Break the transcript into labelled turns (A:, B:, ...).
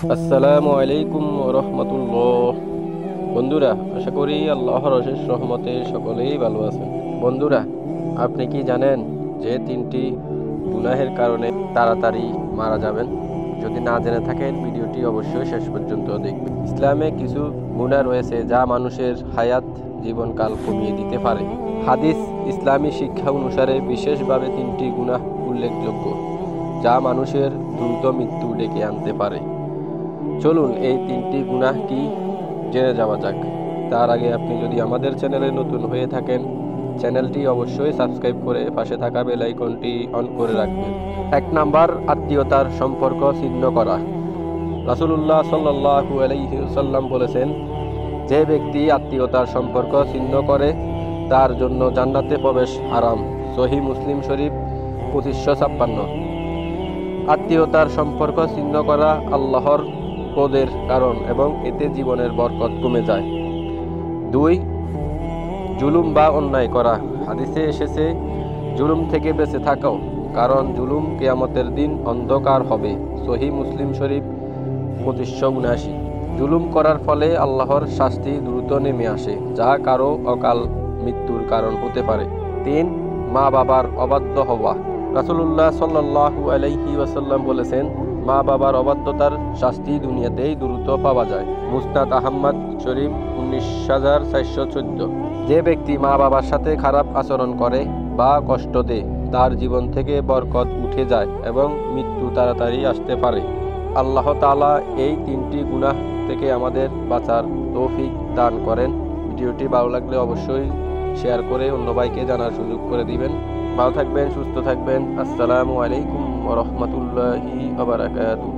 A: আসসালামু আলাইকুম রহমতুল্লাহ। বন্ধুরা, আশা করি আল্লাহর অশেষ রহমতে সকলেই ভালো আছেন। বন্ধুরা, আপনি কি জানেন যে 3টি গুনাহের কারণে তাড়াতাড়ি মারা যাবেন? যদি না জেনে থাকেন, ভিডিওটি অবশ্যই শেষ পর্যন্ত দেখবেন। ইসলামে কিছু গুনাহ রয়েছে যা মানুষের হায়াত জীবনকাল কমিয়ে দিতে পারে। হাদিস ইসলামী শিক্ষা অনুসারে বিশেষভাবে 3টি গুনাহ উল্লেখযোগ্য যা মানুষের দ্রুত মৃত্যু ডেকে আনতে পারে। চলুন এই 3টি গুনাহ কি জেনে যাওয়া যাক। তার আগে আপনি যদি আমাদের চ্যানেলে নতুন হয়ে থাকেন, চ্যানেলটি অবশ্যই সাবস্ক্রাইব করে পাশে থাকা বেল আইকনটি অন করে রাখবেন। 1 নাম্বার, আত্মীয়তার সম্পর্ক ছিন্ন করা। রাসূলুল্লাহ সাল্লাল্লাহু আলাইহি ওয়াসাল্লাম বলেছেন, যে ব্যক্তি আত্মীয়তার সম্পর্ক ছিন্ন করে তার জন্য জান্নাতে প্রবেশ হারাম। সহিহ মুসলিম শরীফ 2556। আত্মীয়তার সম্পর্ক ছিন্ন করা আল্লাহর ক্রোধের কারণ এবং এতে জীবনের বরকত কমে যায়। 2, জুলুম বা অন্যায় করা। হাদিসে এসেছে, জুলুম থেকে বেঁচে থাকো, কারণ জুলুম কিয়ামতের দিন অন্ধকার হবে। সহিহ মুসলিম শরীফ 2579। জুলুম করার ফলে আল্লাহর শাস্তি দ্রুত নেমে আসে, যা কারো অকাল মৃত্যুর কারণ হতে পারে। 3, মা বাবার অবাধ্য হওয়া। রাসূলুল্লাহ সাল্লাল্লাহু আলাইহি ওয়াসাল্লাম বলেছেন, মা বাবার অবাধ্যতার শাস্তি দুনিয়াতেই দ্রুত পাওয়া যায়। মুসনাদ আহমদ শরীফ 19414। যে ব্যক্তি মা বাবার সাথে খারাপ আচরণ করে বা কষ্ট দেয়, তার জীবন থেকে বরকত উঠে যায় এবং মৃত্যু তাড়াতাড়ি আসতে পারে। আল্লাহ তাআলা এই 3টি গুনাহ থেকে আমাদের বাঁচার তৌফিক দান করেন। ভিডিওটি ভালো লাগলে অবশ্যই শেয়ার করে অন্য ভাইকে জানার সুযোগ করে দিবেন। ভালো থাকবেন, সুস্থ থাকবেন। আসসালামু আলাইকুম ওয়া রাহমাতুল্লাহি ওয়া বারাকাতুহু।